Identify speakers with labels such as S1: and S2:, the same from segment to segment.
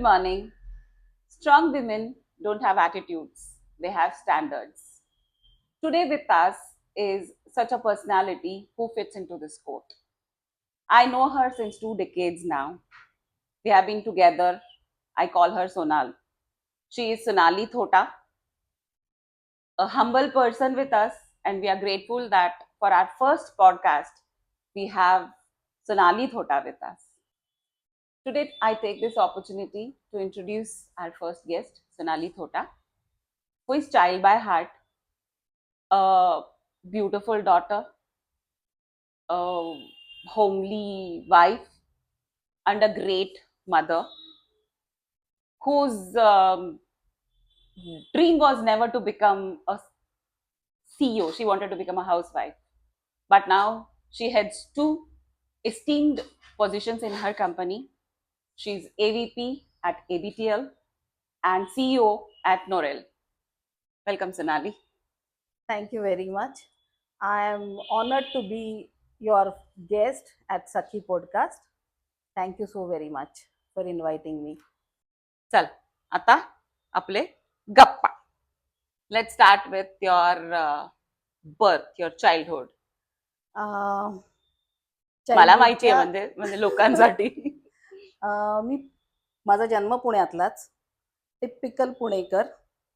S1: morning. Strong women don't have attitudes, they have standards. Today with us is such a personality who fits into this quote. I know her since 2 decades now. We have been together. I call her Sonal. She is Sonali Thota, a humble person with us, and we are grateful that for our first podcast, we have Sonali Thota with us. Today, I take this opportunity to introduce our first guest, Sonali Thota, who is child by heart, a beautiful daughter, a homely wife, and a great mother whose dream was never to become a CEO. She wanted to become a housewife. But now she heads two esteemed positions in her company. She's AVP at ABTL and CEO at Norel. Welcome, Sonali.
S2: Thank you very much. I am honored to be your guest at Sakhi Podcast. Thank you so very much for inviting me.
S1: चल आता आपले गप्पा. Let's start with your birth, your childhood.
S2: अं,
S1: मला माहिती आहे
S2: childhoodच्या-
S1: म्हणजे म्हणजे लोकांसाठी.
S2: मी माझा जन्म पुण्यातलाच, टिपिकल पुणेकर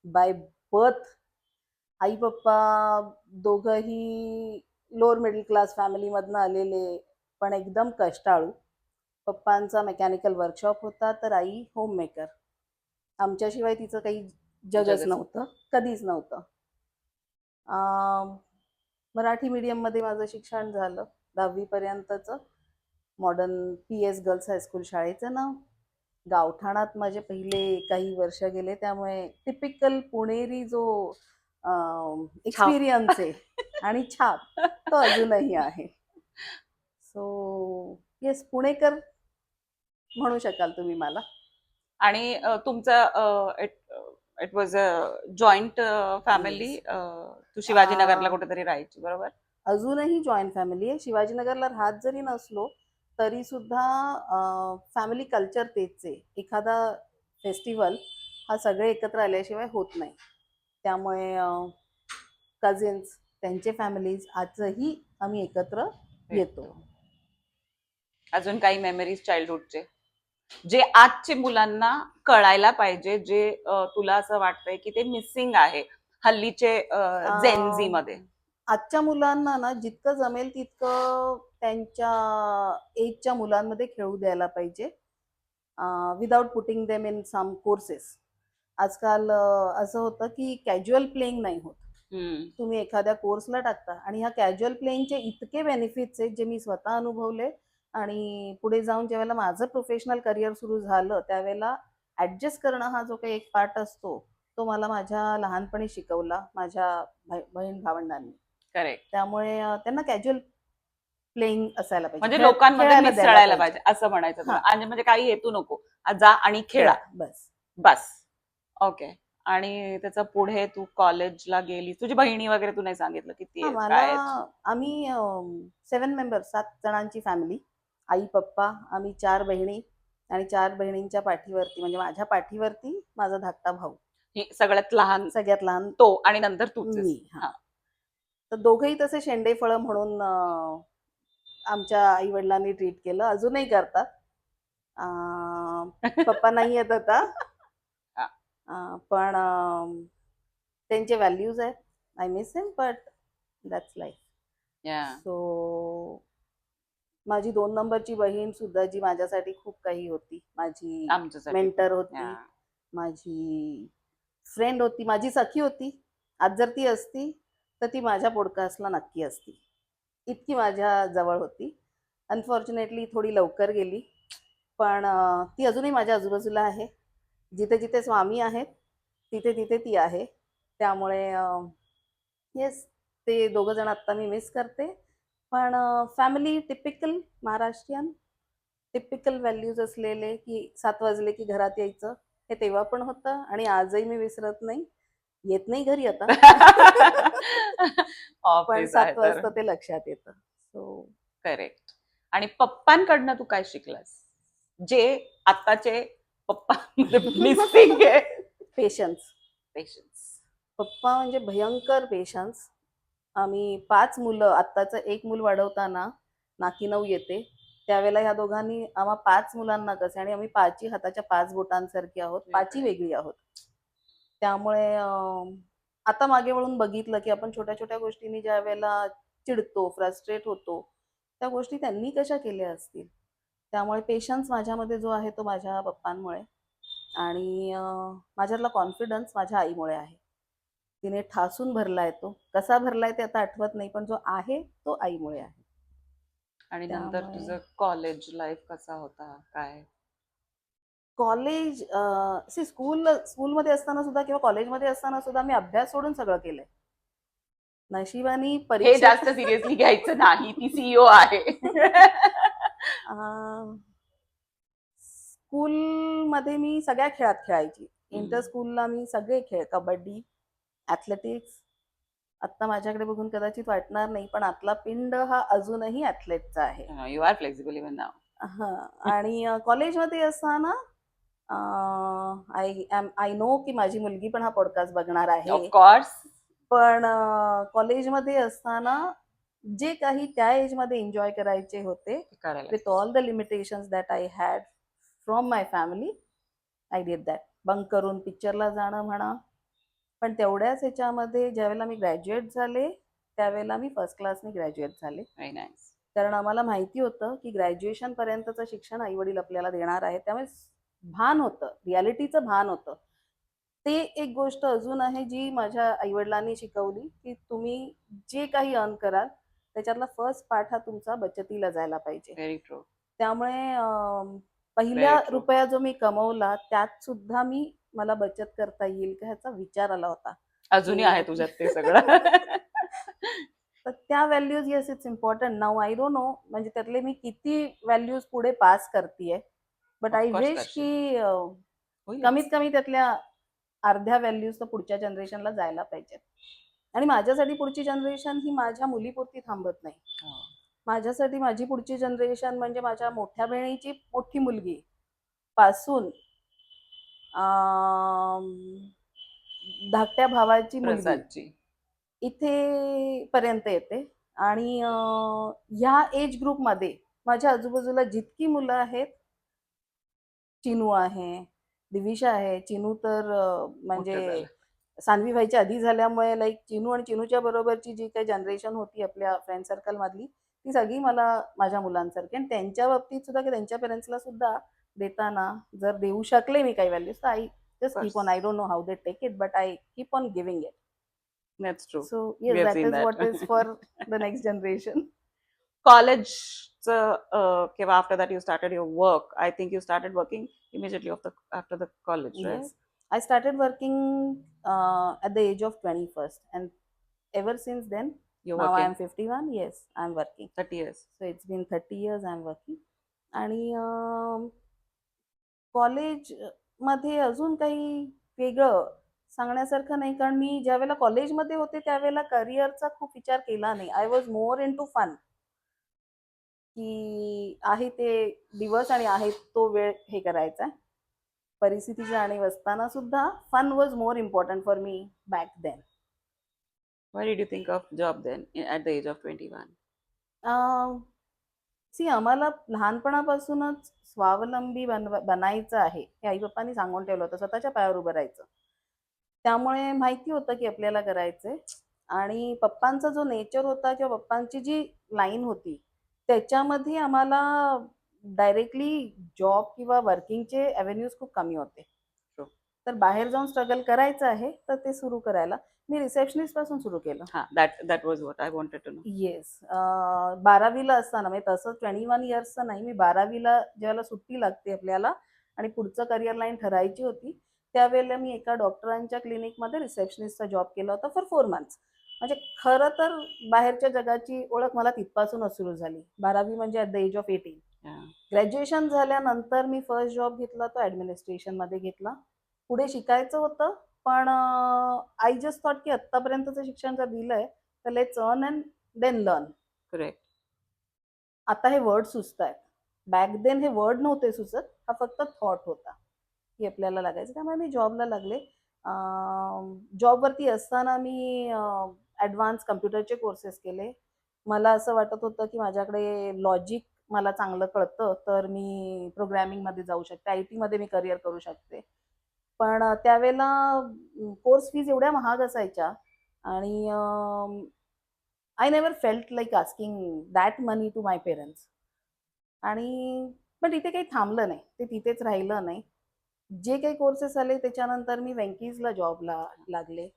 S2: बाय बर्थ. आई पप्पा दोघंही लोअर मिडल क्लास फॅमिलीमधनं आलेले, पण एकदम कष्टाळू. पप्पांचा मेकॅनिकल वर्कशॉप होता, तर आई होममेकर. आमच्याशिवाय तिचं काही जगच
S1: जगच.
S2: नव्हतं, कधीच नव्हतं. मराठी मीडियममध्ये माझं शिक्षण झालं 10वी पर्यंतचं. मॉडर्न PS गर्ल्स हायस्कूल शाळेचं नाव. गावठाणात माझे पहिले काही वर्ष गेले, त्यामुळे टिपिकल पुणेरी जो एक्सपिरियन्स आहे आणि छाप तो अजूनही आहे. सो येस, पुणेकर म्हणू शकाल तुम्ही मला.
S1: आणि तुमचं it was a joint family. तू शिवाजीनगरला कुठेतरी राहायची, बरोबर?
S2: अजूनही जॉईंट फॅमिली आहे. शिवाजीनगरला राहत जरी नसलो तरी सुद्धा फॅमिली कल्चर तेच आहे. एखादा फेस्टिवल हा सगळे एकत्र आल्याशिवाय होत नाही. त्यामुळे कझिन्स, त्यांचे फॅमिलीज, आजही आम्ही एकत्र येतो.
S1: अजून काही मेमरीज चाइल्डहुडचे जे आजचे मुलांना कळायला पाहिजे, जे तुला असं वाटतंय की ते मिसिंग आहे हल्लीचे जेनझी मध्ये?
S2: आजच्या मुलांना ना जितकं जमेल तितकं त्यांच्या एजच्या मुलांमध्ये खेळू द्यायला पाहिजे, without putting them in some courses. आजकाल असं होतं की कॅज्युअल प्लेइंग नाही होत. तुम्ही एखाद्या कोर्सला टाकता आणि ह्या कॅज्युअल प्लेइंगचे इतके बेनिफिट्स आहेत जे मी स्वतः अनुभवले. आणि पुढे जाऊन ज्यावेळेला माझं प्रोफेशनल करिअर सुरू झालं त्यावेळेला ऍडजस्ट करणं हा जो काही एक पार्ट असतो तो मला माझ्या लहानपणी शिकवला माझ्या बहीण भावंडांनी.
S1: करेक्ट.
S2: त्यामुळे त्यांना कॅज्युअल प्लेइंग असायला पाहिजे,
S1: म्हणजे लोकांमध्ये
S2: खेळायला द्यायला
S1: मिसळायला पाहिजे असं म्हणायचं तुला. आणि म्हणजे काही हेतू नको, जा आणि खेळा,
S2: बस.
S1: बस. ओके. आणि त्याचा पुढे तू कॉलेजला गेली, तुझी बहिणी वगैरे तू नाही सांगितलं किती आहेत, काय आहेत?
S2: आम्ही 7 मेंबर, 7 जणांची फॅमिली. आई पप्पा, आम्ही 4 बहिणी आणि 4 बहिणींच्या पाठीवरती म्हणजे माझ्या पाठीवरती माझा धाकटा भाऊ.
S1: ही सगळ्यात लहान
S2: सगळ्यात लहान
S1: तो, आणि नंतर तूच
S2: मी. तर दोघंही तसे शेंडे फळं म्हणून आमच्या आई वडिलांनी ट्रीट केलं, अजूनही करतात. पप्पा नाही येत आता, पण त्यांचे व्हॅल्यूज आहेत. I miss him, but that's life. So माझी 2 नंबरची बहीण सुद्धा जी माझ्यासाठी खूप काही होती, माझी मेंटर होती, माझी फ्रेंड होती, माझी सखी होती. आज जर ती असती तर ती माझ्या पॉडकास्टला नक्की असती, इतकी माझ्या जवळ होती. अनफॉर्च्युनेटली थोडी लवकर गेली, पण ती अजूनही माझ्या आजूबाजूला आहे. जिथे जिथे स्वामी आहेत तिथे तिथे ती आहे. त्यामुळे येस, ते दोघं जण आत्ता मी मिस करते. पण family typical Maharashtrian, typical values असलेले की 7 वाजले की घरात यायचं, हे तेव्हा पण होतं आणि आजही मी विसरत नाही. येत नाही घरी आता पण 7 वाजता ते लक्षात येतं. So
S1: correct. आणि पप्पांकडनं तू काय शिकलास जे आत्ताचे पप्पा मिसिंग आहे.
S2: पेशन्स. पप्पा म्हणजे भयंकर पेशन्स. आम्ही 5 मुलं, आत्ताचं एक मूल वाढवताना नाकी 9 येते. त्यावेळेला ह्या दोघांनी आम्हा 5 मुलांना कसे, आणि आम्ही 5ही हाताच्या 5 बोटांसारखी आहोत, 5ही वेगळी आहोत. त्यामुळे आता मागे वळून बघितलं की आपण छोट्या छोट्या गोष्टींनी ज्या वेळेला चिडतो, फ्रस्ट्रेट होतो, त्या गोष्टी त्यांनी कशा केल्या असतील. त्यामुळे पेशन्स माझ्यामध्ये जो आहे तो माझ्या पप्पांमुळे, आणि माझ्यातला कॉन्फिडन्स माझ्या आईमुळे आहे. तिने ठासून भरलाय, तो कसा भरलाय ते आता आठवत नाही, पण जो आहे तो आईमुळे आहे.
S1: आणि नंतर तुझं कॉलेज लाईफ कसा होता, काय?
S2: कॉलेज स्कूलमध्ये असताना सुद्धा किंवा कॉलेजमध्ये असताना सुद्धा मी अभ्यास सोडून सगळं केलंय. नशिबाने
S1: हे जास्त सिरियसली घ्यायचं नाही, ती सीईओ आहे.
S2: स्कूलमध्ये मी सगळ्या खेळात खेळायची. इंटर स्कूलला मी सगळे खेळ, कबड्डी, ॲथलेटिक्स. आता माझ्याकडे बघून कदाचित वाटणार नाही, पण आतला पिंड हा अजूनही ॲथलेटचा आहे.
S1: You are flexible even now.
S2: आणि कॉलेजमध्ये असताना आय नो की माझी मुलगी पण हा पॉडकास्ट बघणार आहे.
S1: ऑफकोर्स.
S2: पण कॉलेजमध्ये असताना जे काही त्या एजमध्ये एन्जॉय करायचे होते, with all the limitations that I had from my family, I did that. Bunk करून पिक्चरला जाणं म्हणा. पण तेवढ्याच ह्याच्यामध्ये ज्यावेळेला मी ग्रॅज्युएट झाले, त्यावेळेला मी फर्स्ट क्लासने ग्रॅज्युएट झाले. कारण आम्हाला माहिती होतं की ग्रॅज्युएशन पर्यंतचं शिक्षण आईवडील आपल्याला देणार आहे. त्यामुळे भान होतं, रियालिटीचं भान होतं. ते एक गोष्ट अजून आहे जी माझ्या आईवडिलांनी शिकवली, की तुम्ही जे काही अर्न कराल त्याच्यातला फर्स्ट पार्ट हा तुमचा बचतीला जायला पाहिजे.
S1: Very true.
S2: त्यामुळे पहिल्या रुपया जो मी कमवला त्यात सुद्धा मला बचत करता येईल का ह्याचा विचार आला होता.
S1: अजूनही आहे तुझ्यात ते सगळं.
S2: तर त्या values, yes, it's important. Now I don't no म्हणजे त्यातले मी किती व्हॅल्यूज पुढे पास करतेय, बट आय विश की कमीत कमी त्यातल्या अर्ध्या व्हॅल्यूज तर पुढच्या जनरेशनला जायला पाहिजेत. आणि माझ्यासाठी पुढची जनरेशन ही माझ्या मुलीपुरती थांबत नाही. माझ्यासाठी माझी पुढची जनरेशन म्हणजे माझ्या मोठ्या बहिणीची मोठी मुलगी पासून धाकट्या भावाची मुलगी इथे पर्यंत येते. आणि ह्या एज ग्रुपमध्ये माझ्या आजूबाजूला जितकी मुलं आहेत, चिनू आहे, दिविशा आहे. चिनू तर म्हणजे सानवी व्हायच्या आधी झाल्यामुळे लाईक चिनू आणि चिनूच्या बरोबरची जी काही जनरेशन होती आपल्या फ्रेंड सर्कल मधली, ती सगळी मला माझ्या मुलांसारखी. आणि त्यांच्या बाबतीत सुद्धा, की त्यांच्या पेरेंट्सला सुद्धा देताना जर देऊ शकले मी काही व्हॅल्यूज, तर I just keep on. I don't know how they take it, but I keep on giving it.
S1: That's true.
S2: So yes, that is what is for the next generation.
S1: College, kiva after that you started your work. I think you started working immediately after the college, right?
S2: Yes, I started working at the age of 21st, and ever since then, now I am 51. Yes, I am working
S1: 30 years.
S2: So it's been 30 years I am working. आणि college मध्ये अजून काही वेगळं सांगण्यासारखं नाही, कारण मी ज्या वेळेला कॉलेजमध्ये होते त्यावेळेला करिअरचा खूप विचार केला नाही. I was more into fun, की आहे ते दिवस आणि आहे तो वेळ हे करायचा. परिस्थितीची जाणीव असताना सुद्धा fun was more important for me back then.
S1: Why did you think of job then at the age of 21?
S2: आम्हाला लहानपणापासूनच स्वावलंबी बनायचं आहे हे आई बाप्पांनी सांगून ठेवलं होतं, स्वतःच्या पायावर उभं राहायचं. त्यामुळे माहिती होतं की आपल्याला करायचंय. आणि पप्पांचा जो नेचर होता किंवा पप्पांची जी लाईन होती त्याच्यामध्ये आम्हाला डायरेक्टली जॉब किंवा वर्किंगचे अव्हेन्यूज खूप कमी होते. तर बाहेर जाऊन स्ट्रगल करायचं आहे तर ते सुरू करायला मी रिसेप्शनिस्ट पासून सुरू केलं.
S1: That was what I wanted to know.
S2: Yes, 12वीला असताना, म्हणजे तसं 21 इयर्सचं नाही, मी 12वीला ज्यावेळेला सुट्टी लागते आपल्याला आणि पुढचं करिअर लाईन ठरायची होती, त्यावेळेला मी एका डॉक्टरांच्या क्लिनिकमध्ये रिसेप्शनिस्टचा जॉब केला होता फॉर 4 months. म्हणजे खरं तर बाहेरच्या जगाची ओळख मला तिथपासूनच सुरू झाली. 12वी म्हणजे at the age of 18. Graduation झाल्यानंतर मी फर्स्ट जॉब घेतला तो ॲडमिनिस्ट्रेशनमध्ये घेतला. पुढे शिकायचं होतं, पण आय जस्ट थॉट की आत्तापर्यंतचं शिक्षण जर दिलंय तर let's earn and then learn.
S1: Correct.
S2: आता हे वर्ड सुचत आहेत, बॅक देन हे वर्ड नव्हते सुचत, हा फक्त थॉट होता. की आपल्याला लागायचं. त्यामुळे मी जॉबला लागले. जॉबवरती असताना मी ॲडव्हान्स कम्प्युटरचे कोर्सेस केले. मला असं वाटत होतं की माझ्याकडे लॉजिक मला चांगलं कळतं, तर मी प्रोग्रॅमिंगमध्ये जाऊ शकते, IT मध्ये मी करिअर करू शकते. पण त्यावेळेला कोर्स फीज एवढ्या महाग असायच्या आणि I never felt like asking that money to my parents. आणि पण तिथे काही थांबलं नाही, ते तिथेच राहिलं नाही. जे काही कोर्सेस आले त्याच्यानंतर मी वेंकीजला जॉबला लागले.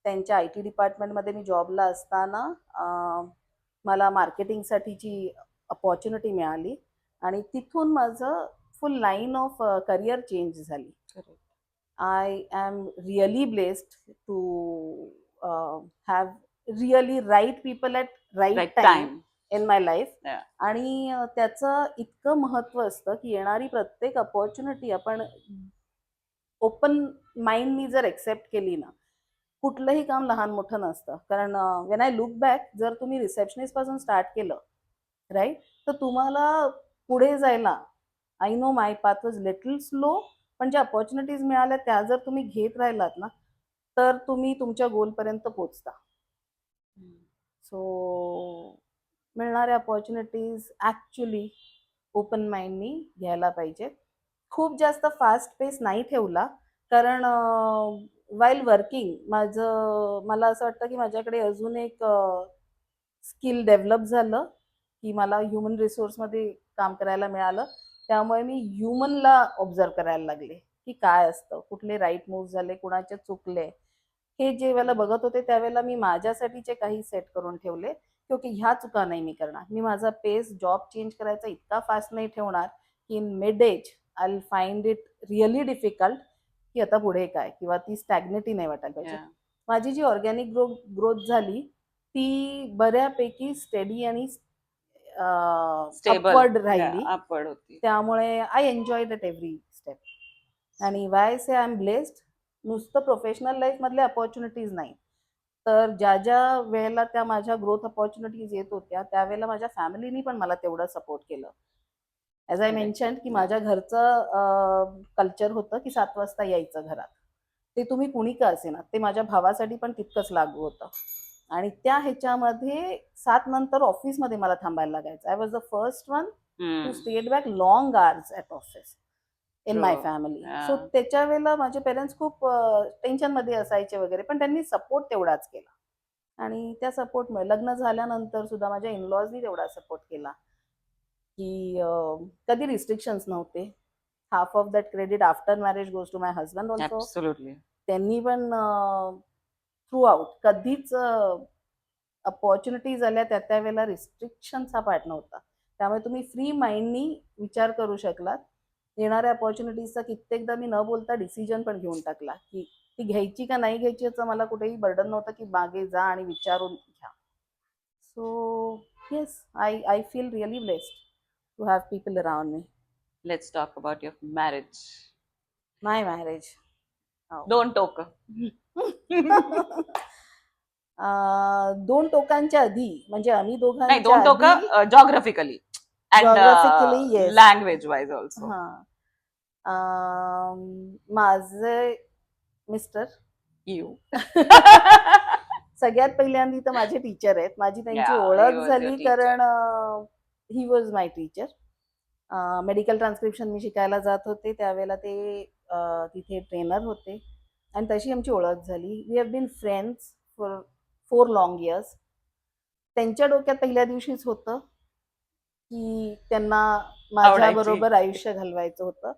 S2: त्यांच्या IT डिपार्टमेंटमध्ये मी जॉबला असताना मला मार्केटिंगसाठीची अपॉर्च्युनिटी मिळाली आणि तिथून माझं full line of career change झाली. I am really blessed to have really right people at right time in my life. आणि त्याचं इतकं महत्त्व असतं की येणारी प्रत्येक अपॉर्च्युनिटी आपण ओपन माइंडनी जर एक्सेप्ट केली ना, कुठलंही काम लहान मोठं नसतं. कारण वेन आय लुक बॅक, जर तुम्ही रिसेप्शनिस्ट पासून स्टार्ट केलं राईट, तर तुम्हाला पुढे जायला, I know my path was little slow, पण ज्या अपॉर्च्युनिटीज मिळाल्या त्या जर तुम्ही घेत राहिलात ना, तर तुम्ही तुमच्या गोलपर्यंत पोचता. सो मिळणाऱ्या अपॉर्च्युनिटीज ॲक्च्युली ओपन माइंडनी घ्यायला पाहिजे. खूप जास्त फास्ट पेस नाही ठेवला, कारण वाईल वर्किंग मला असं वाटतं की माझ्याकडे अजून एक स्किल डेव्हलप झालं की मला ह्युमन रिसोर्समध्ये काम करायला मिळालं. त्यामुळे मी ह्युमनला ऑब्झर्व करायला लागले की काय असतं, कुठले राईट मूव्ह झाले, कुणाचे चुकले. हे जे वेळेला बघत होते त्यावेळेला मी माझ्यासाठीचे काही सेट करून ठेवले, क्योंकि ह्या चुका नाही मी करणार. मी माझा पेस जॉब चेंज करायचा इतका फास्ट नाही ठेवणार की in mid age I will find it really difficult की आता पुढे काय, किंवा ती स्टॅग्नेटही नाही वाटायला पाहिजे. माझी जी ऑर्गॅनिक ग्रोथ झाली ती बऱ्यापैकी स्टेडी आणि अपवर्ड राहिली.
S1: अपवर्ड होती.
S2: त्यामुळे I enjoyed at every step. आणि why say I am blessed, नुसतं प्रोफेशनल लाईफ मधले अपॉर्च्युनिटीज नाही, तर ज्या ज्या वेळेला त्या माझ्या ग्रोथ अपॉर्च्युनिटीज येत होत्या त्यावेळेला माझ्या फॅमिलीनी पण मला तेवढं सपोर्ट केलं. ॲज आय मेन्शन की माझ्या घरचं कल्चर होतं की 7 वाजता यायचं घरात. ते तुम्ही कुणी का असेना, ते माझ्या भावासाठी पण तितकंच लागू होतं. आणि त्या ह्याच्यामध्ये 7 नंतर ऑफिसमध्ये मला थांबायला लागायचं. I was the first one to stayed back long hours at office in my family. So त्याच्या वेळेला माझे पेरेंट्स खूप टेन्शनमध्ये असायचे वगैरे, पण त्यांनी सपोर्ट तेवढाच केला. आणि त्या सपोर्टमुळे लग्न झाल्यानंतर सुद्धा माझ्या इनलॉजनी तेवढा सपोर्ट केला की कधी रिस्ट्रिक्शन्स नव्हते. Half of that credit after marriage goes to my husband also.
S1: Absolutely.
S2: त्यांनी पण थ्रू आउट कधीच अपॉर्च्युनिटीज आल्या त्या वेळेला रिस्ट्रिक्शन्स हा पार्ट नव्हता. त्यामुळे तुम्ही फ्री माइंडनी विचार करू शकलात. येणाऱ्या अपॉर्च्युनिटीजचा कित्येकदा मी न बोलता डिसिजन पण घेऊन टाकला की ती घ्यायची का नाही घ्यायची याचं मला कुठेही बर्डन नव्हतं की मागे जा आणि विचारून घ्या. So yes, I feel really blessed to have people around me.
S1: Let's talk about your marriage.
S2: My marriage.
S1: दोन टोक.
S2: 2 टोकांच्या आधी, म्हणजे आम्ही
S1: नाही,
S2: दोघांच्या
S1: दोन टोक
S2: आधी
S1: geographically and
S2: Geographically, yes.
S1: Language wise also.
S2: माझे मिस्टर
S1: यू.
S2: सगळ्यात पहिल्यांदा तर माझे टीचर आहेत. माझी त्यांची
S1: Yeah, he
S2: ओळख
S1: was your
S2: झाली
S1: teacher.
S2: कारण he was my teacher. Medical transcription मी शिकायला जात होते त्यावेळेला ते तिथे ट्रेनर होते आणि तशी आमची ओळख झाली. We have been friends for 4 long years. त्यांच्या डोक्यात पहिल्या दिवशीच होतं की त्यांना माझ्याबरोबर आयुष्य घालवायचं होतं,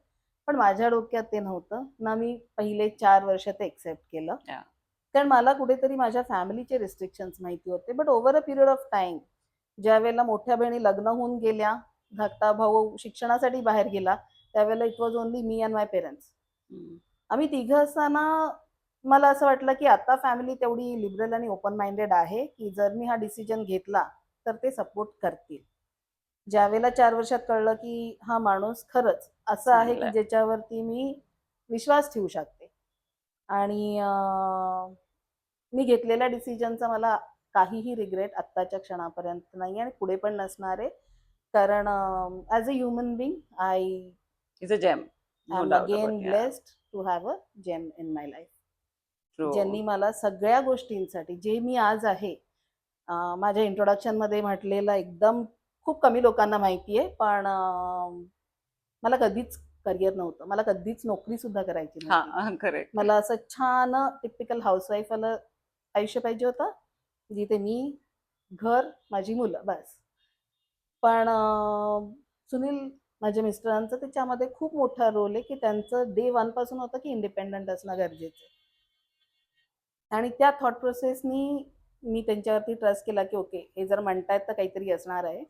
S2: पण माझ्या डोक्यात ते नव्हतं ना. मी पहिले 4 वर्ष ते एक्सेप्ट केलं, कारण मला कुठेतरी माझ्या फॅमिलीचे रिस्ट्रिक्शन्स माहिती होते. But over a period of time, ज्या वेळेला मोठ्या बहिणी लग्न होऊन गेल्या, धाकटा भाऊ शिक्षणासाठी बाहेर गेला, त्यावेळेला it was only me and my parents. आम्ही तिघं असताना मला असं वाटलं की आता फॅमिली तेवढी लिबरल आणि ओपन माइंडेड आहे की जर मी हा डिसिजन घेतला तर ते सपोर्ट करतील. ज्यावेळेला 4 वर्षात कळलं की हा माणूस खरंच असं आहे की ज्याच्यावरती मी विश्वास ठेवू शकते आणि मी घेतलेल्या डिसिजनचा मला काहीही रिग्रेट आत्ताच्या क्षणापर्यंत नाही आणि पुढे पण नसणार आहे. कारण as a human being I
S1: is a gem.
S2: I am again blessed to have a gem in my life, ज्यांनी मला सगळ्या गोष्टींसाठी जे मी आज आहे, माझ्या इंट्रोडक्शन मध्ये म्हटलेलं एकदम खूप कमी लोकांना माहिती आहे, पण मला कधीच करिअर नव्हतं, मला कधीच नोकरी सुद्धा करायची नव्हती. मला असं छान टिपिकल हाऊसवाईफ वाला आयुष्य पाहिजे होतं, जिथे मी, घर, माझी मुलं, बस. पण सुनील माझ्या मिस्टरांचं त्याच्यामध्ये खूप मोठा रोल आहे, की त्यांचं डे 1 पासून होतं की इंडिपेंडंट असणं गरजेचं आहे. आणि त्या थॉट प्रोसेसनी मी त्यांच्यावरती ट्रस्ट केला की ओके, हे जर म्हणतायत तर काहीतरी असणार आहे,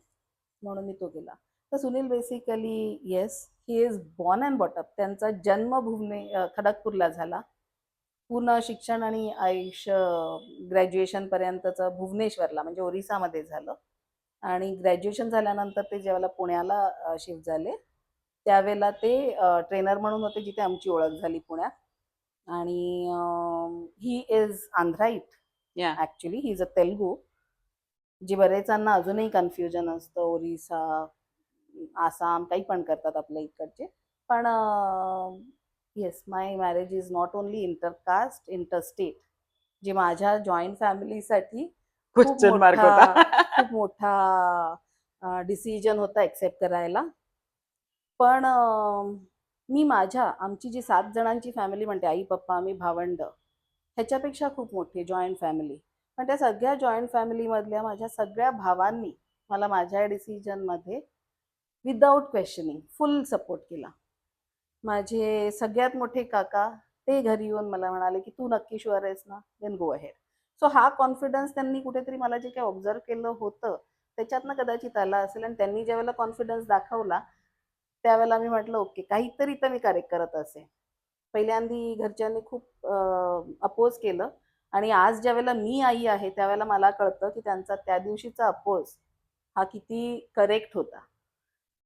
S2: म्हणून मी तो केला. तर Sunil basically yes, he is born and brought up. त्यांचा जन्म खडगपूरला झाला. पूर्ण शिक्षण आणि आयुष्य ग्रॅज्युएशन पर्यंतचं भुवनेश्वरला म्हणजे ओरिसामध्ये झालं. आणि ग्रॅज्युएशन झाल्यानंतर ते ज्यावेळेला पुण्याला शिफ्ट झाले, त्यावेळेला ते ट्रेनर म्हणून होते, जिथे आमची ओळख झाली पुण्यात. आणि he is Andhraite actually, he is a Telugu, जी बरेचांना अजूनही कन्फ्युजन असतं. ओरिसा, आसाम काही पण करतात आपल्या इकडचे. पण yes, my marriage is not only intercaste, interstate, जे माझ्या जॉईंट फॅमिलीसाठी खूप मोठा डिसिजन होता एक्सेप्ट करायला. पण मी आमची जी 7 जणांची फॅमिली म्हणते, आई पप्पा आम्ही भावंड, ह्याच्यापेक्षा खूप मोठी जॉईंट फॅमिली. पण त्या सगळ्या जॉईंट फॅमिलीमधल्या माझ्या सगळ्या भावांनी मला माझ्या डिसिजनमध्ये विदाऊट क्वेश्चनिंग फुल सपोर्ट केला. माझे सगळ्यात मोठे काका ते घरी येऊन मला म्हणाले की तू नक्की शुअर आहेस ना, देन गो अहेड. सो हा कॉन्फिडन्स त्यांनी कुठेतरी मला जे काही ऑब्झर्व केलं होतं त्याच्यातनं कदाचित आला असेल. आणि त्यांनी ज्यावेळेला कॉन्फिडन्स दाखवला त्यावेळेला मी म्हटलं ओके, काहीतरी तर मी करेक्ट करत असे. पहिल्यांदी घरच्यांनी खूप अपोज केलं, आणि आज ज्यावेळेला मी आई आहे त्यावेळेला मला कळतं की त्यांचा त्या दिवशीचा अपोज हा किती करेक्ट होता.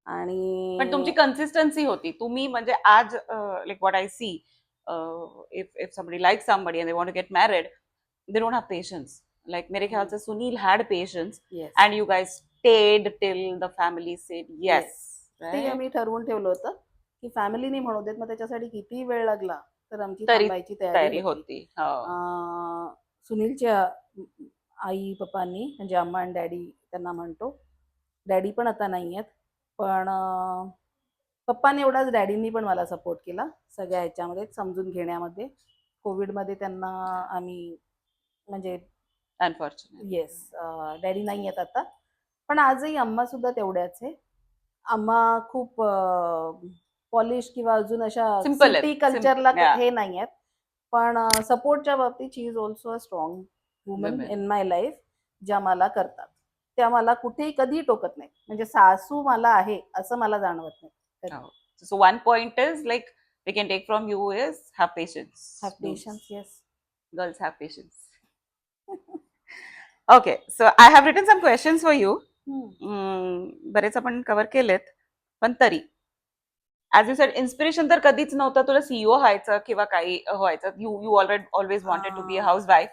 S2: आणि
S1: पण तुमची कन्सिस्टन्सी होती. तुम्ही म्हणजे आज like what I see, if somebody like somebody and they want to get married, they don't have patience. Like मेरे ख्याल से Sunil had patience and you guys stayed till the family said yes.
S2: ते आम्ही ठरवून ठेवलं होतं की फॅमिलीने म्हणू देत, मग त्याच्यासाठी किती वेळ लागला तर आमची थांबायची तयारी होती. सुनीलच्या आई पप्पांनी, म्हणजे अम्मा आणि डॅडी त्यांना म्हणतो, डॅडी पण आता नाही आहेत, पण पप्पाने एवढाच डॅडींनी पण मला सपोर्ट केला सगळ्या ह्याच्यामध्ये समजून घेण्यामध्ये. कोविडमध्ये त्यांना आम्ही म्हणजे
S1: अनफॉर्च्युनेट
S2: येस, डॅडी नाही आहेत आता, पण आजही अम्मा सुद्धा तेवढ्याच आहे. अम्मा खूप पॉलिश किंवा अजून अशा सिटी कल्चरला हे नाही आहेत, पण सपोर्टच्या बाबतीत she is also a strong woman in my life. ज्या मला करतात त्या मला कुठेही कधीही टोकत नाही, म्हणजे सासू मला आहे असं मला जाणवत नाही.
S1: So one point is like we can take from you is have patience.
S2: Have patience, yes.
S1: Girls have patience. Okay, so I have written some questions for you. बरेच आपण कव्हर केलेत, पण तरी ऍज यू सेड इन्स्पिरेशन तर कधीच नव्हतं तुला CEO व्हायचं किंवा काही व्हायचं. You always wanted to be a house wife,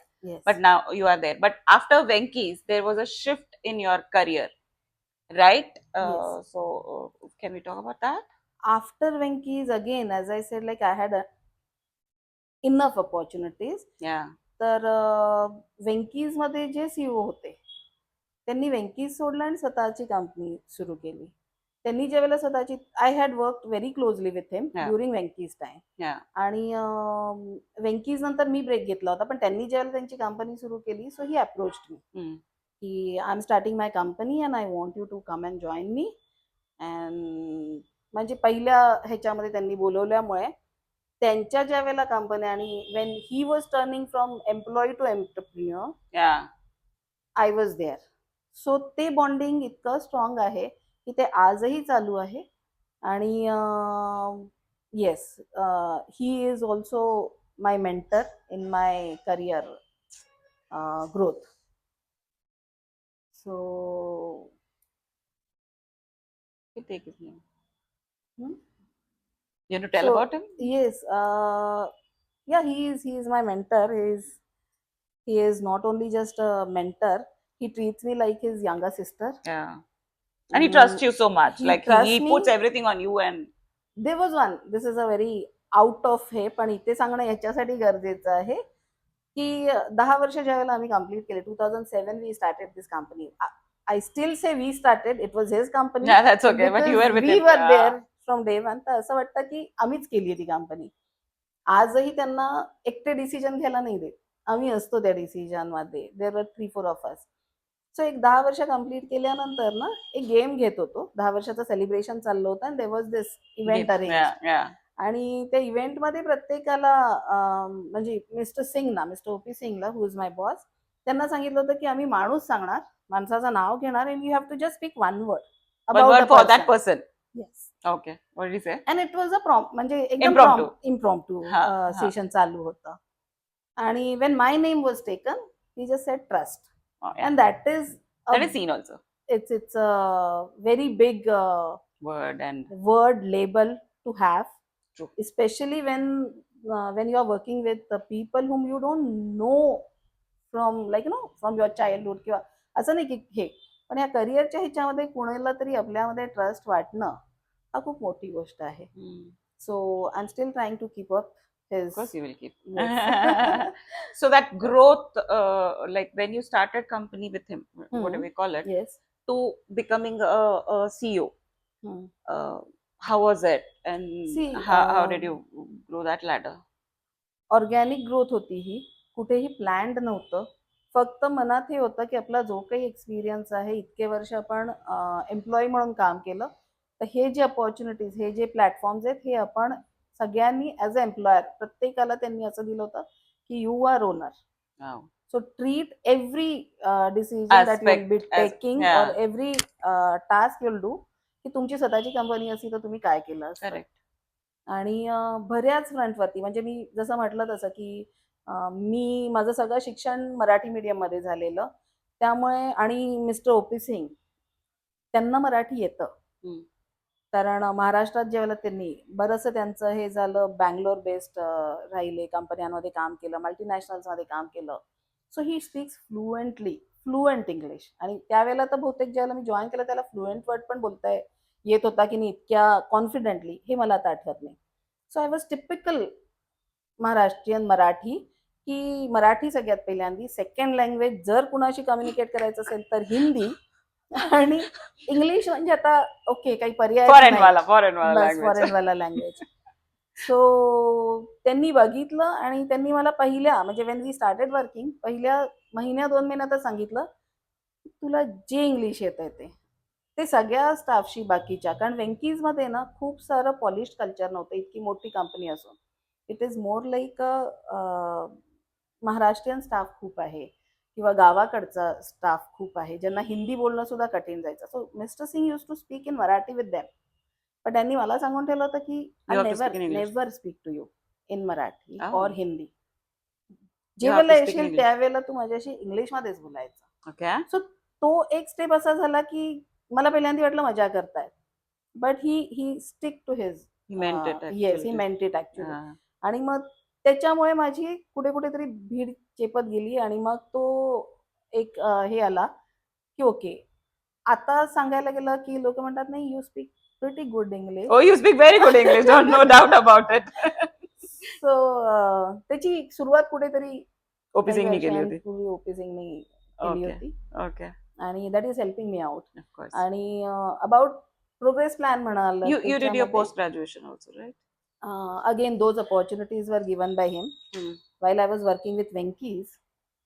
S1: but now you are there. But after Venky's, there was a shift in your career, right?
S2: Yes.
S1: So can we talk about that?
S2: After Venky's, again, as I said, like I had enough opportunities.
S1: Yeah.
S2: तर Venky's मध्ये जे CEO होते त्यांनी Venky's सोडलं आणि स्वतःची company सुरू केली. त्यांनी ज्यावेळेला स्वतःची, I had work very closely with him during Venky's time. आणि Venky's नंतर मी ब्रेक घेतला होता, पण त्यांनी ज्यावेळेला त्यांची कंपनी सुरू केली, सो ही अप्रोच्ड मी की I am starting my company and I want you to come and join me. And म्हणजे पहिल्या ह्याच्यामध्ये त्यांनी बोलवल्यामुळे त्यांच्या ज्या वेळेला कंपनी, आणि when he was turning from employee to entrepreneur, I was there. So ते बॉन्डिंग इतकं स्ट्रॉंग आहे की ते आजही चालू आहे. आणि yes, he is also my mentor in my career growth. So
S1: take his name. You want to tell about him?
S2: Yes, yeah, he is my mentor. He is not only just a mentor, he treats me like his younger sister.
S1: Yeah. And he trusts you so much. Like he puts everything on you. And
S2: there was one, this is a very out of हे, पण इथे सांगणं याच्यासाठी गरजेचं आहे की 10 वर्ष ज्या वेळेला आम्ही कम्प्लीट केले, 2007 we started this company. I still say we started, it was his company,
S1: Yeah, that's okay. But you were with
S2: we
S1: him.
S2: Were there from day one. तर असं वाटतं की आम्हीच केली ती कंपनी. आजही त्यांना एकटे डिसिजन घ्यायला नाही देत, आम्ही असतो त्या डिसिजन मध्ये. देर वर 3-4 ऑफ अस. सो एक 10 वर्ष कम्प्लीट केल्यानंतर ना एक गेम घेत होतो, 10 वर्षाचं सेलिब्रेशन चाललं होतं, आणि there was this event arrange.
S1: Yeah, yeah.
S2: आणि त्या इव्हेंटमध्ये प्रत्येकाला म्हणजे mister Singla, mister OP Singla, who is my boss, त्यांना सांगितलं होतं की आम्ही माणूस सांगणार, माणसाचं नाव घेणार, and you have to just speak one word
S1: One
S2: about
S1: word for that person.
S2: Yes.
S1: Okay. What did you say?
S2: And it was a prompt, म्हणजे एकदम
S1: Impromptu.
S2: इम्प्रॉम्प्टू
S1: हा, हा.
S2: सेशन चालू होतं. आणि Wien my name was taken, he just sed trust,
S1: Oh, yeah.
S2: And that is
S1: That is seen also.
S2: it's a very big
S1: Word and
S2: word label to have.
S1: True.
S2: Especially when you are working with the people whom you don't know from, like, from your childhood, किंवा असं नाही की हे, पण या करिअरच्या ह्याच्यामध्ये कुणाला तरी आपल्यामध्ये ट्रस्ट वाटणं हा खूप मोठी गोष्ट आहे. So I am still trying to keep up
S1: of
S2: his.
S1: course you will keep.
S2: Yes.
S1: So that growth, like when you started company with him, whatever you call it,
S2: Yes.
S1: to becoming a CEO, how was it? And
S2: See,
S1: how did you grow that ladder?
S2: Organic growth होती ही, कुठेही planned नव्हतं. फक्त मनात हे होतं की आपला जो काही एक्सपिरियन्स आहे, इतके वर्ष आपण एम्प्लॉई म्हणून काम केलं, तर हे जे अपॉर्च्युनिटीज, हे जे प्लॅटफॉर्म्स आहेत, हे आपण सगळ्यांनी ॲज अ एम्प्लॉयर प्रत्येकाला त्यांनी असं दिलं होतं की you are owner.
S1: Wow.
S2: So treat every decision that you will be taking,
S1: yeah.
S2: और every task you will do, की तुमची स्वतःची कंपनी असती तर तुम्ही काय केलं असतं.
S1: Correct.
S2: आणि बऱ्याच फ्रंटवरती, म्हणजे मी जसं म्हटलं तसं की मी माझं सगळं शिक्षण मराठी मीडियममध्ये झालेलं, त्यामुळे, आणि मिस्टर ओपी सिंग त्यांना मराठी येतं, कारण महाराष्ट्रात जेव्हा त्यांनी बरंचसं त्यांचं हे झालं, बँगलोर बेस्ड राहिले, कंपन्यांमध्ये काम केलं, मल्टीनॅशनल्समध्ये काम केलं. So he speaks fluent English. आणि त्यावेळेला तर बहुतेक ज्यावेळेला मी जॉईन केलं त्याला फ्लुएंट वर्ड पण बोलता येत होता की नाही इतक्या कॉन्फिडेंटली, हे मला आता आठवत नाही. So I was typical Maharashtrian Marathi, की मराठी सगळ्यात पहिल्यांदी, सेकंड लँग्वेज जर कुणाशी कम्युनिकेट करायचं असेल तर हिंदी, आणि इंग्लिश म्हणजे आता ओके काही पर्याय
S1: Foreign language.
S2: फॉरेन वाला लँग्वेज. सो त्यांनी बघितलं आणि त्यांनी मला पहिल्या, म्हणजे वेन वी स्टार्टेड वर्किंग, पहिल्या महिन्या 2 महिन्यातच सांगितलं, तुला जे इंग्लिश येत आहे ते सगळ्या स्टाफशी, बाकीच्या, कारण वेंकीजमध्ये ना खूप सारं पॉलिश कल्चर नव्हतं, इतकी मोठी कंपनी असून. It is more like Maharashtrian staff खूप आहे, किंवा गावाकडचा स्टाफ खूप आहे, ज्यांना हिंदी बोलणं सुद्धा कठीण जायचं. So mister Singh used to speak in Marathi with them, पण त्यांनी मला सांगून ठेवलं होतं की
S1: You have to speak
S2: never
S1: in English.
S2: Never speak to you in Marathi
S1: Oh.
S2: और हिंदी.
S1: You have
S2: जेव्हा
S1: to speak in
S2: येशील
S1: English.
S2: त्यावेळेला तू माझ्याशी इंग्लिशमध्येच बोलायचं.
S1: Okay.
S2: सो तो एक स्टेप असा झाला की मला पहिल्यांदा वाटलं मजा करतायत, but he stick to his.
S1: He meant it
S2: yes, he
S1: actually.
S2: Meant it actually.
S1: Ah.
S2: आणि मग त्याच्यामुळे माझी कुठेतरी भीड चेपत गेली, आणि मग तो एक हे आला की ओके, आता सांगायला गेलं की लोक म्हणतात नाही, you speak pretty good English.
S1: Oh, you speak very good English. No doubt about it.
S2: So त्याची सुरुवात कुठेतरी
S1: OP सिंगनी केली होती.
S2: ओपी सिंगनी केली
S1: Okay.
S2: होती,
S1: Okay.
S2: आणि that is helping me out.
S1: Of course.
S2: आणि अबाउट प्रोग्रेस प्लॅन म्हणाल,
S1: You did your post graduation also, right?
S2: Again those opportunities were given by him while I was working with Venky's.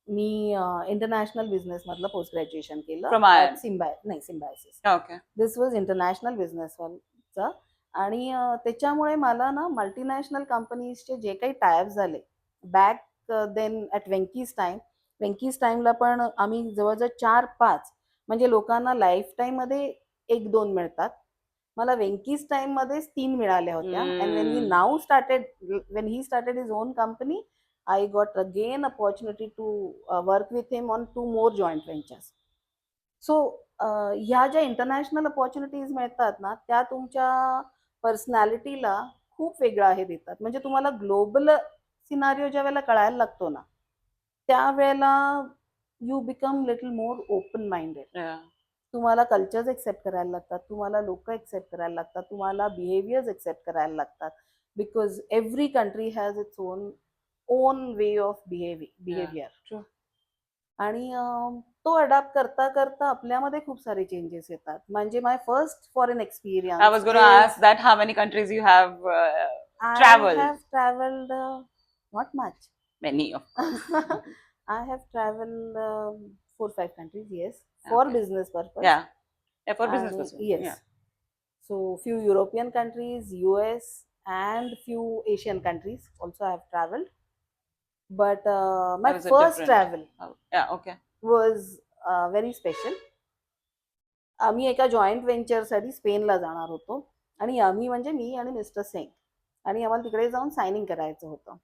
S2: Me international business मधलं post graduation केलं.
S1: From IIM?
S2: Symbiosis.
S1: Okay.
S2: This was international business वरचं. आणि त्याच्यामुळे मला ना multinational कंपनीजचे जे काही tie up झाले बॅक देन ॲट वेंकीज टाईमला पण आम्ही जवळजवळ 4-5, म्हणजे लोकांना लाईफ टाईममध्ये 1-2 मिळतात, मला वेंकीज टाईममध्येच 3 मिळाल्या होत्या. And when he started his on company, I got again opportunity to work with him on 2 more joint ventures. So ह्या ज्या इंटरनॅशनल अपॉर्च्युनिटीज मिळतात ना, त्या तुमच्या पर्सनॅलिटीला खूप वेगळा हे देतात. म्हणजे तुम्हाला ग्लोबल सिनारिओ ज्या वेळेला कळायला लागतो ना, त्यावेळेला you become little more open minded.
S1: Yeah.
S2: तुम्हाला कल्चर्स एक्सेप्ट करायला लागतात, तुम्हाला लोक एक्सेप्ट करायला लागतात, तुम्हाला बिहेवियर्स एक्सेप्ट करायला लागतात, because every country has its own way of behaviour. आणि तो अडॅप्ट करता करता आपल्यामध्ये खूप सारे चेंजेस येतात. म्हणजे my first foreign experience.
S1: I was going to ask that how many countries you have traveled.
S2: I have traveled not much.
S1: Many, of course.
S2: I have traveled 4-5 countries, yes, for
S1: Okay.
S2: business purpose.
S1: Yeah, for business
S2: And
S1: purpose.
S2: yes.
S1: Yeah.
S2: So few European countries, US, and few Asian countries also I have traveled. But my
S1: That was a
S2: first
S1: different-
S2: travel
S1: Yeah, okay.
S2: was very special. आम्ही एका joint व्हेंचरसाठी स्पेनला जाणार होतो आणि आम्ही म्हणजे मी आणि mister Singh, आणि आम्हाला तिकडे जाऊन सायनिंग करायचं होतं.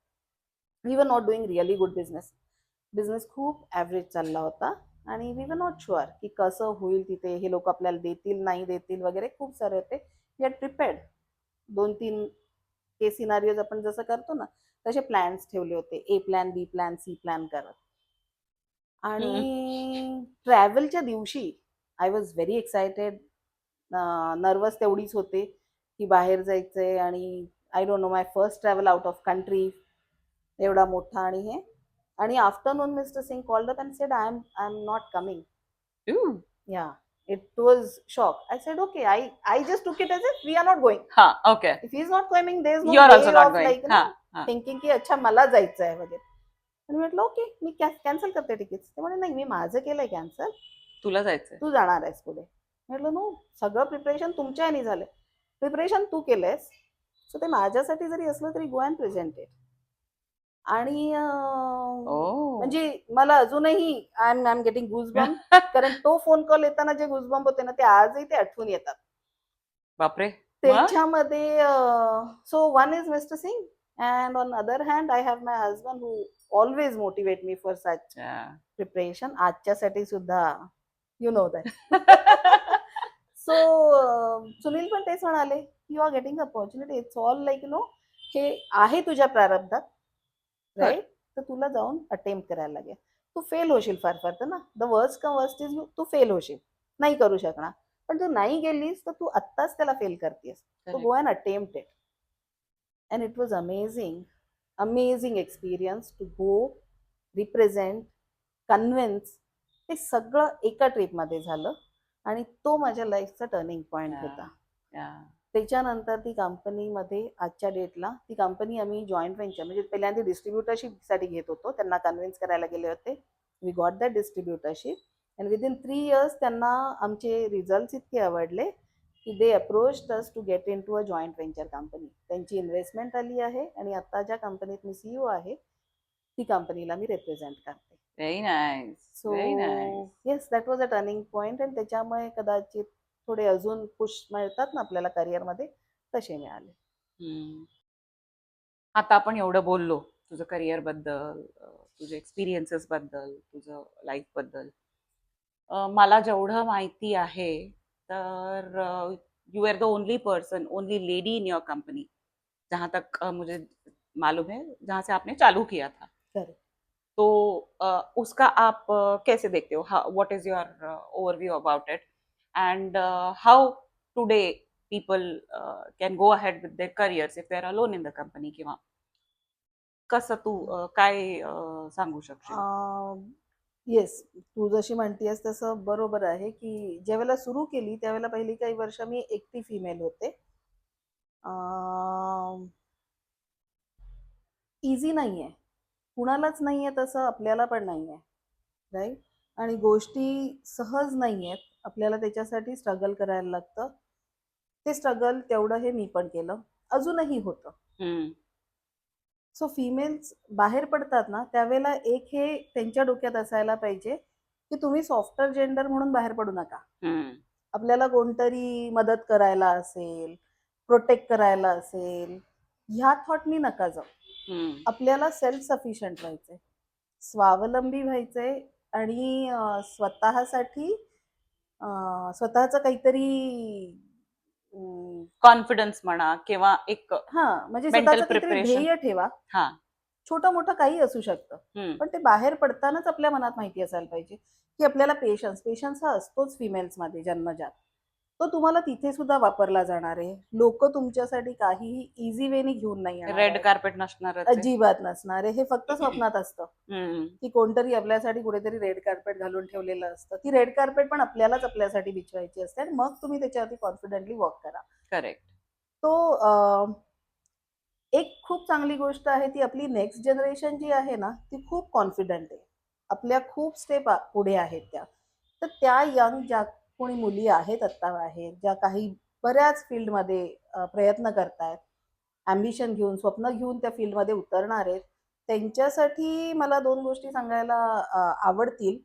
S2: We were not doing really good business खूप ॲव्हरेज चालला होता आणि वी वर नॉट शुअर की कसं होईल तिथे, हे लोक आपल्याला देतील नाही देतील वगैरे खूप सारे होते. We are prepared. 2-3 के सिनारिओज आपण जसं करतो ना तसे प्लॅन्स ठेवले होते, A plan, B plan, C plan करत. आणि ट्रॅव्हलच्या दिवशी I was very excited. Nervous तेवढीच होते की बाहेर जायचंय आणि I don't know, my first travel out of country, एवढा मोठा आणि हे. आणि afternoon mister Singh called up and said I am not coming. Yeah, it was shock. I said, okay, I just took it as if we are not going.
S1: Okay.
S2: If he is not coming, there is no
S1: You are
S2: way
S1: also not
S2: of
S1: going.
S2: like thinking की अच्छा मला जायचं आहे वगैरे. आणि म्हटलं okay, मी cancel करते ticket. ते म्हणे नाही, मी माझं केलंय कॅन्सल,
S1: तुला जायचंय,
S2: तू जाणार आहेस पुढे. म्हटलं नो, सगळं प्रिपरेशन तुमच्या ह्यानी झालंय, प्रिपरेशन तू केलंयस, सो ते माझ्यासाठी जरी असलं तरी गो अँड प्रेझेंट इट. आणि म्हणजे मला अजूनही आय एम गेटिंग गुजबम्प, कारण तो फोन कॉल येताना जे गुजबम्प होते ना ते आजही ते आठवून येतात.
S1: बापरे.
S2: त्याच्यामध्ये so one is mister Singh and on other hand I have my husband who always motivate me for such preparation. आजच्यासाठी सुद्धा you know that. So Sunil पण तेच म्हणाले, you are getting opportunity, it's all like you know, हे आहे तुझ्या प्रारब्धात, right, तर तुला जाऊन अटेम्प्ट करायला लागेल. तू फेल होशील फार फार तर ना, the worst come worst is तू फेल होशील, नाही करू शकणार, पण तू नाही गेलीस तर तू आत्ताच त्याला फेल करतेस. So go and attempt it. And it was amazing experience to go, represent, convince. ते सगळं एका ट्रिपमध्ये झालं आणि तो माझ्या लाईफचा टर्निंग पॉइंट होता. त्याच्यानंतर ती कंपनीमध्ये आजच्या डेटला, ती कंपनी आम्ही जॉईंट व्हेंचर म्हणजे पहिल्यांदा डिस्ट्रीब्युटरशिपसाठी घेत होतो, त्यांना कन्व्हिन्स करायला गेले होते. We got that distributorship and within 3 years त्यांना आमचे रिझल्ट्स इतके आवडले की they approached us to get into a joint venture company. त्यांची इन्व्हेस्टमेंट आली आहे आणि आता ज्या कंपनीत मी CEO आहे ती कंपनीला मी रिप्रेझेंट करते.
S1: Very nice.
S2: So yes, that was a turning point. आणि त्याच्यामुळे कदाचित थोडे अजून पुश मिळतात ना आपल्याला करिअरमध्ये, तसे मिळाले.
S1: आता आपण एवढं बोललो तुझं करिअर बद्दल, तुझ्या एक्सपिरियन्सेस बद्दल, तुझं लाईफ बद्दल. मला जेवढं माहिती आहे तर you are the only person, only lady in your company, जहां तक मुझे मालूम है, जहां से आपने चालू किया था.
S2: करेक्ट.
S1: तो उसका आप कैसे देखते हो? What is your overview about it, end how today people can go ahead with their careers if they are alone in the company? किंवा कसं तू काय सांगू शकशील?
S2: येस, तू जशी म्हणतेस तसं बरोबर आहे की ज्यावेळेला सुरू केली त्यावेळेला पहिली काही वर्ष मी एकटी फिमेल होते. इझी नाही आहे, कुणालाच नाही आहे तसं, आपल्याला पण नाही आहे, राईट. आणि गोष्टी सहज नाही आहेत, आपल्याला त्याच्यासाठी स्ट्रगल करायला लागतं. ते स्ट्रगल तेवढं हे मी पण केलं, अजूनही होतं. सो फिमेल्स बाहेर पडतात ना त्यावेळेला एक हे त्यांच्या डोक्यात असायला पाहिजे की तुम्ही सॉफ्टवेअर जेंडर म्हणून बाहेर पडू नका. आपल्याला कोणतरी मदत करायला असेल, प्रोटेक्ट करायला असेल, ह्या थॉटनी नका जाऊ. आपल्याला सेल्फ सफिशियंट व्हायचंय, स्वावलंबी व्हायचंय आणि स्वतःसाठी स्वतःचं काहीतरी
S1: कॉन्फिडन्स म्हणा किंवा एक
S2: म्हणजे स्वतःचं काहीतरी ध्येय ठेवा छोटं मोठं काही असू शकतं, पण ते बाहेर पडतानाच आपल्या मनात माहिती असायला पाहिजे की आपल्याला पेशन्स हा असतोच फिमेल्समध्ये जन्मजात. तो तुम्हाला तिथे सुद्धा वापरला जाणार आहे. लोक तुमच्यासाठी काहीही इझी वेनी घेऊन नाही येणार,
S1: रेड कार्पेट नसणार,
S2: अजिबात नसणार आहे. हे फक्त स्वप्नात असतं की कोणतरी आपल्यासाठी कुठेतरी रेड कार्पेट घालून ठेवलेलं असतं. ती रेड कार्पेट पण आपल्यालाच आपल्यासाठी बिछवायची असते आणि मग तुम्ही त्याच्यावरती कॉन्फिडेंटली वॉक करा.
S1: करेक्ट.
S2: तो एक खूप चांगली गोष्ट आहे ती आपली नेक्स्ट जनरेशन जी आहे ना ती खूप कॉन्फिडंट आहे. आपल्या खूप स्टेप पुढे आहेत त्या. तर त्या यंग ज्या कोणी मुली आहेत आत्ता आहेत, ज्या काही बऱ्याच फील्डमध्ये प्रयत्न करतायत, ॲम्बिशन घेऊन, स्वप्न घेऊन त्या फील्डमध्ये उतरणार आहेत, त्यांच्यासाठी मला 2 गोष्टी सांगायला आवडतील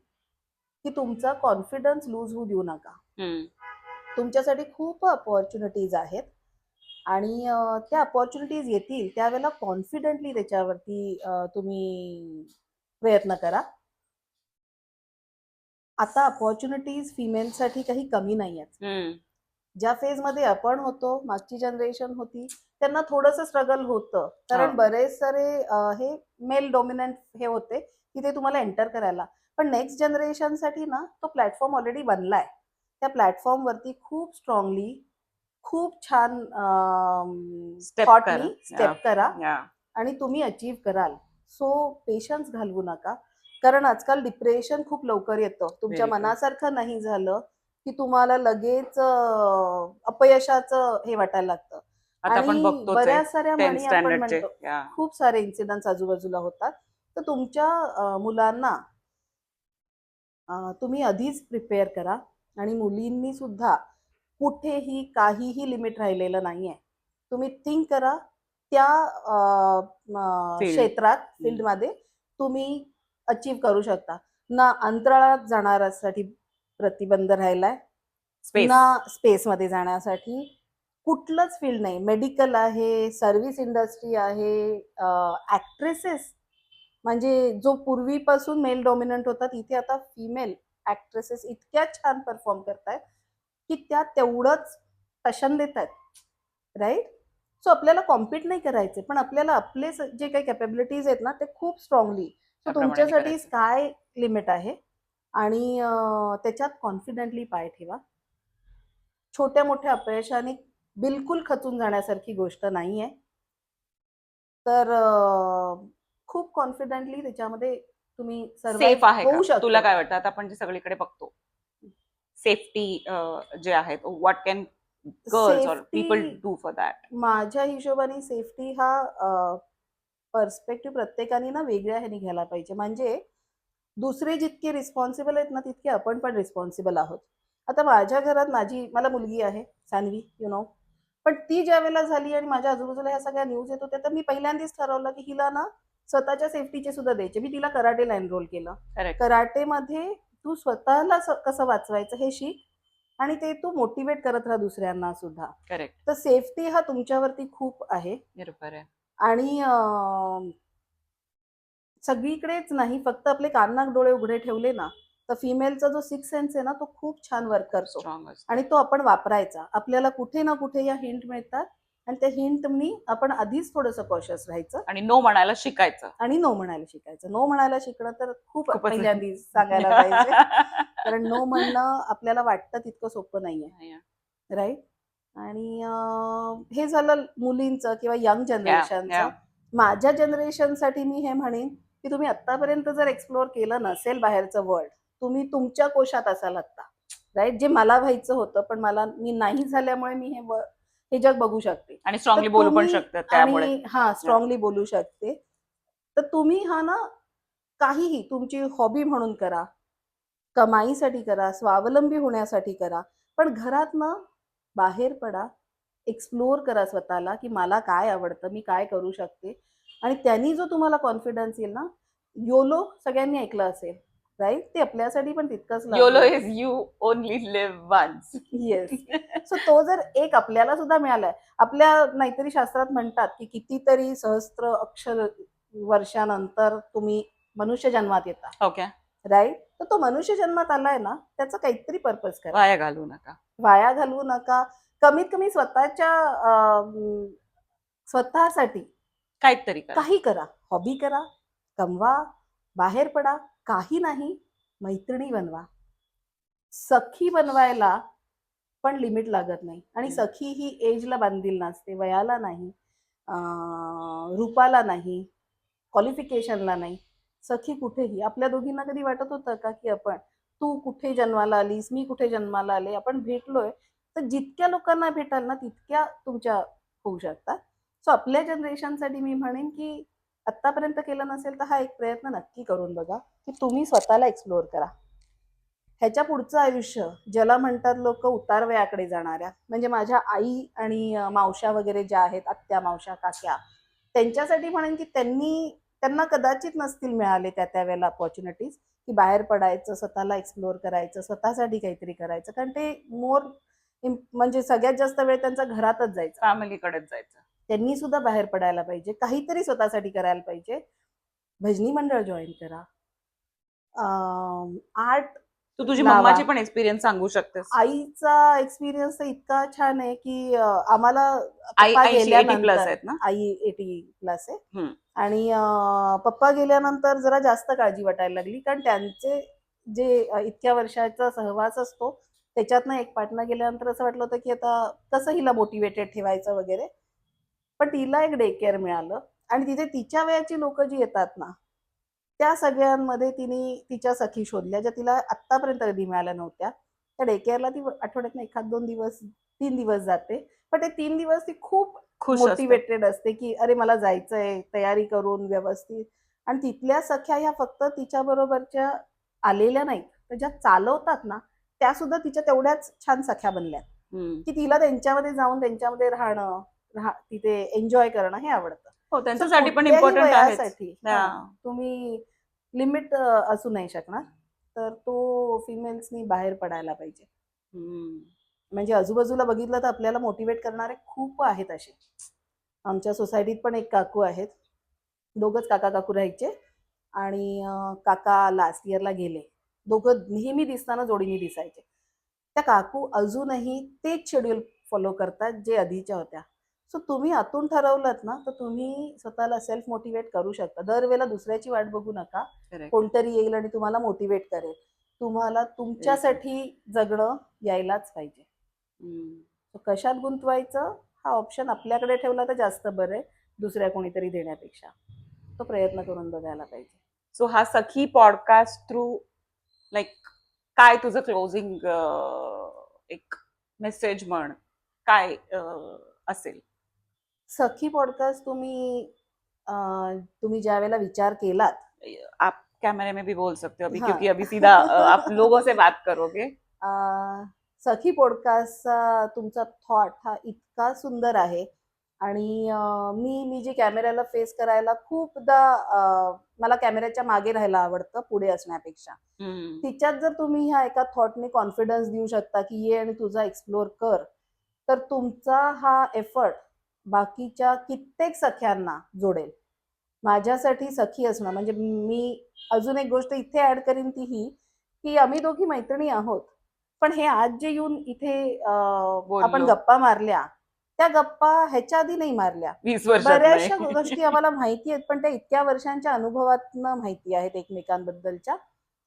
S2: की तुमचा कॉन्फिडन्स लूज होऊ देऊ नका. तुमच्यासाठी खूप अपॉर्च्युनिटीज आहेत आणि त्या अपॉर्च्युनिटीज येतील त्यावेळेला कॉन्फिडेंटली त्याच्यावरती तुम्ही प्रयत्न करा. आता अपॉर्च्युनिटीज फिमेलसाठी काही कमी नाही आहेत. ज्या फेजमध्ये आपण होतो, मागची जनरेशन होती, त्यांना थोडंसं स्ट्रगल होतं, कारण बरेच सारे हे मेल डॉमिनंट हे होते की ते तुम्हाला एंटर करायला. पण नेक्स्ट जनरेशनसाठी ना तो प्लॅटफॉर्म ऑलरेडी बनलाय. त्या प्लॅटफॉर्मवरती खूप स्ट्रॉंगली, खूप छान थॉटनी स्टेप करा आणि तुम्ही अचीव्ह कराल. सो पेशन्स घालवू नका, कारण आजकाल डिप्रेशन खूप लवकर येतं. तुमच्या मनासारखं नाही झालं की तुम्हाला लगेच अपयशाचं हे वाटायला लागतं. आणि बऱ्याच साऱ्या म्हणी आपण म्हणतो, खूप सारे इन्सिडेंट्स आजूबाजूला होतात. तर तुमच्या मुलांना तुम्ही आधीच प्रिपेअर करा आणि मुलींनी सुद्धा कुठेही काहीही लिमिट राहिलेलं नाहीये. तुम्ही थिंक करा त्या क्षेत्रात, फील्डमध्ये तुम्ही अचीव्ह करू शकता. ना अंतराळात जाण्यासाठी प्रतिबंध राहिलाय, ना स्पेसमध्ये जाण्यासाठी. कुठलंच फील्ड नाही. मेडिकल आहे, सर्व्हिस इंडस्ट्री आहे, ऍक्ट्रेसेस म्हणजे जो पूर्वीपासून मेल डॉमिनंट होता तिथे आता फिमेल ऍक्ट्रेसेस इतक्या छान परफॉर्म करतायत की त्या तेवढंच पॅशन देत आहेत, राईट. सो आपल्याला कॉम्पिट नाही करायचे, पण आपल्याला आपले जे काही कॅपेबिलिटीज आहेत ना ते खूप स्ट्रॉंगली. सो तुमच्यासाठी स्काय लिमिट आहे आणि त्याच्यात कॉन्फिडेंटली पाय ठेवा. छोट्या मोठ्या अपयशाने बिलकुल खचून जाण्यासारखी गोष्ट नाहीये. तर खूप कॉन्फिडेंटली त्याच्यामध्ये तुम्ही
S1: सेफ आहे का? तुला काय वाटतं? आता आपण जे सगळीकडे बघतो सेफ्टी जे आहेत, what can girls or people do for that?
S2: माझ्या हिशोबाने सेफ्टी हा पर्स्पेक्टिव्ह प्रत्येकाने ना वेगळ्या ह्याने घ्यायला पाहिजे. म्हणजे दुसरे जितके रिस्पॉन्सिबल आहेत ना तितके आपण पण रिस्पॉन्सिबल आहोत. आता माझ्या घरात मला मुलगी आहे सान्वी, पण ती ज्या वेळेला झाली आणि माझ्या आजूबाजूला ह्या सगळ्या न्यूज येत होत्या, तर मी पहिल्यांदाच ठरवलं की हिला ना स्वतःच्या सेफ्टीचे सुद्धा द्यायचे. मी तिला कराटेला एनरोल केलं. कराटेमध्ये तू स्वतःला कसं वाचवायचं हे शिक आणि ते तू मोटिवेट करत राहा दुसऱ्यांना सुद्धा. तर सेफ्टी हा तुमच्यावरती खूप आहे. आणि सगळीकडेच नाही, फक्त आपले कान नाक डोळे उघडे ठेवले ना तर फिमेलचा जो सिक्स सेन्स आहे ना तो खूप छान वर्क करतो आणि तो आपण वापरायचा. आपल्याला कुठे ना कुठे या हिंट मिळतात आणि त्या हिंटनी आपण आधीच थोडंसं कॉशियस राहायचं आणि नो म्हणायला शिकायचं. नो म्हणायला शिकणं तर खूप पहिल्यांदा सांगायला पाहिजे, कारण नो म्हणणं आपल्याला वाटतं तितकं सोपं नाहीये, राईट. आणि हे झालं मुलींचं किंवा यंग जनरेशनचं. माझ्या जनरेशनसाठी मी हे म्हणेन की तुम्ही आतापर्यंत जर एक्सप्लोअर केलं नसेल बाहेरचं वर्ल्ड, तुम्ही तुमच्या कोशात असाल आत्ता, राईट. जे मला व्हायचं होतं पण मी नाही झाल्यामुळे मी हे जग बघू शकते आणि स्ट्रॉंगली बोलू पण शकते त्यामुळे. स्ट्रॉंगली बोलू शकते. तर तुम्ही हा ना काहीही तुमची हॉबी म्हणून करा, कमाईसाठी करा, स्वावलंबी होण्यासाठी करा, पण घरात ना बाहेर पडा, एक्सप्लोअर करा स्वतःला की मला काय आवडतं, मी काय करू शकते. आणि त्यांनी जो तुम्हाला कॉन्फिडन्स येईल ना, योलो सगळ्यांनी ऐकलं असेल, राईट. ते आपल्यासाठी पण तितकंच
S1: YOLO is you only live once.
S2: Yes. So तो जर एक आपल्याला सुद्धा मिळालाय. आपल्या नाहीतरी शास्त्रात म्हणतात की कितीतरी सहस्त्र अक्षर वर्षानंतर तुम्ही मनुष्य जन्मात येता, ओके, राईट. तर तो मनुष्य जन्मात आलाय ना त्याचा काहीतरी पर्पज करा. वाया घालवू नका. कमीत कमी स्वतःसाठी
S1: काहीतरी करा,
S2: काही करा, हॉबी करा, कमवा, बाहेर पडा, काही नाही, मैत्रिणी बनवा. सखी बनवायला पण लिमिट लागत नाही. आणि सखी ही एजला बांधील नसते, वयाला नाही, रूपाला नाही, क्वालिफिकेशनला नाही. सखी कुठेही. आपल्या दोघींना कधी वाटत होतं का की आपण, तू कुठे जन्माला आलीस, मी कुठे जन्माला आले, आपण भेटलोय, तर जितक्या लोकांना भेटाल ना तितक्या तुमच्या होऊ शकतात. सो आपल्या जनरेशनसाठी मी म्हणेन की आतापर्यंत केलं नसेल तर हा एक प्रयत्न नक्की करून बघा की तुम्ही स्वतःला एक्सप्लोअर करा. ह्याच्या पुढचं आयुष्य ज्याला म्हणतात लोक उतार वयाकडे जाणाऱ्या, म्हणजे माझ्या आई आणि मावश्या वगैरे ज्या आहेत, आत्या, मावश्या, काक्या, त्यांच्यासाठी म्हणेन की त्यांना कदाचित नसतील मिळाले त्या वेळेला अपॉर्च्युनिटीज की बाहेर पडायचं, स्वतःला एक्सप्लोअर करायचं, स्वतःसाठी काहीतरी करायचं. कारण ते म्हणजे सगळ्यात जास्त वेळ त्यांचा घरातच जायचा,
S1: फॅमिलीकडेच जायचं.
S2: त्यांनी सुद्धा बाहेर पडायला पाहिजे, काहीतरी स्वतःसाठी करायला पाहिजे. भजनी मंडळ जॉईन करा, आर्ट.
S1: तू तुझी मम्माची पण एक्सपिरियन्स सांगू शकतेस.
S2: आईचा एक्सपिरियन्स इतका छान आहे की आम्हाला
S1: पप्पा गेल्यानंतर,
S2: आई 80+ आहे, आणि पप्पा गेल्यानंतर जरा जास्त काळजी वाटायला लागली. कारण त्यांचे जे इतक्या वर्षाचा सहवास असतो त्याच्यातनं एक पार्टनर गेल्यानंतर असं वाटलं होतं की आता कसं हिला मोटिवेटेड ठेवायचं वगैरे. पण तिला एक डे केअर मिळालं, आणि तिथे तिच्या वयाची लोक जी येतात ना, त्या सगळ्यांमध्ये तिने तिच्या सखी शोधल्या ज्या तिला आत्तापर्यंत कधी मिळाल्या नव्हत्या. त्या डे केअरला ती आठवड्यात 1-2 दिवस, 3 दिवस जाते. पण ते 3 दिवस ती खूप मोटिवेटेड असते की अरे मला जायचंय, तयारी करून व्यवस्थित. आणि तिथल्या सख्या ह्या फक्त तिच्या बरोबरच्या आलेल्या नाहीत, तर ज्या चालवतात ना त्या सुद्धा तिच्या तेवढ्याच छान सख्या बनल्यात की तिला त्यांच्यामध्ये जाऊन त्यांच्यामध्ये राहणं, तिथे एन्जॉय करणं हे आवडतं.
S1: हो, त्यांच्यासाठी पण इम्पॉर्टंट आहे.
S2: तुम्ही लिमिट असू नाही शकणार, तर तो फिमेल्सनी बाहेर पडायला पाहिजे. म्हणजे आजूबाजूला बघितलं तर आपल्याला मोटिवेट करणारे खूप आहेत असे. आमच्या सोसायटीत पण एक काकू आहेत, दोघंच काका काकू राहायचे, आणि काका लास्ट इयरला गेले. दोघं नेहमी दिसताना जोडीने दिसायचे. त्या काकू अजूनही तेच शेड्यूल फॉलो करतात जे आधीच्या होत्या. सो तुम्ही आतून ठरवलं ना तर तुम्ही स्वतःला सेल्फ मोटिवेट करू शकता. दरवेळेला दुसऱ्याची वाट बघू नका, कोणतरी येईल आणि तुम्हाला मोटिवेट करेल. तुम्हाला तुमच्यासाठी जगणं यायलाच पाहिजे. कशात गुंतवायचं हा ऑप्शन आपल्याकडे ठेवला तर जास्त बरं आहे, दुसऱ्या कोणीतरी देण्यापेक्षा. तो प्रयत्न करून बघायला पाहिजे.
S1: सो हा सखी पॉडकास्ट थ्रू लाईक काय तुझं क्लोजिंग एक मेसेज म्हण काय असेल? सखी पॉडकास्ट
S2: तुम्ही ज्या वेळेला विचार केलात,
S1: आप कैमरे में भी बोल सकते हो अभी, क्योंकि अभी सीधा आप लोगों से बात करोगे.
S2: सखी पॉडकास्टचा तुमचा थॉट हा इतका सुंदर आहे, आणि मी जे कॅमेऱ्याला फेस करायला खूपदा मला कॅमेऱ्याच्या मागे राहायला आवडतं पुढे असण्यापेक्षा. तिच्यात जर तुम्ही ह्या एका थॉटने कॉन्फिडन्स देऊ शकता की ये आणि तुझा एक्सप्लोर कर, तर तुमचा हा एफर्ट बाकीच्या कित्येक सख्यांना जोडेल. माझ्यासाठी सखी असणं म्हणजे, मी अजून एक गोष्ट इथे ऍड करीन ती ही की आम्ही दोघी मैत्रिणी आहोत, पण हे आज जे येऊन इथे आपण गप्पा मारल्या, त्या गप्पा ह्याच्या आधी नाही मारल्या. बऱ्याचशा गोष्टी आम्हाला माहिती आहेत, पण त्या इतक्या वर्षांच्या अनुभवातनं माहिती आहेत एकमेकांबद्दलच्या.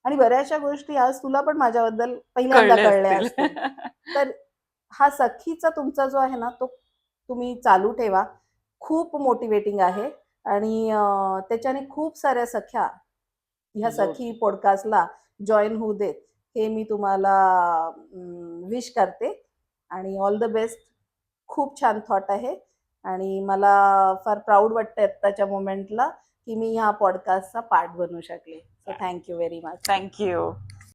S2: आणि बऱ्याचशा गोष्टी आज तुला पण माझ्याबद्दल पहिल्यांदा कळल्या असतील. तर हा सखीचा तुमचा जो आहे ना तो तुम्ही चालू ठेवा, खूप मोटिवेटिंग आहे. आणि त्याच्याने खूप साऱ्या सख्या ह्या सखी पॉडकास्टला जॉईन होऊ देत हे मी तुम्हाला विश करते. आणि ऑल द बेस्ट. खूप छान थॉट आहे, आणि मला फार प्राऊड वाटतं आत्ताच्या मोमेंटला की मी ह्या पॉडकास्टचा पार्ट बनू शकले. So thank you very much. Thank you.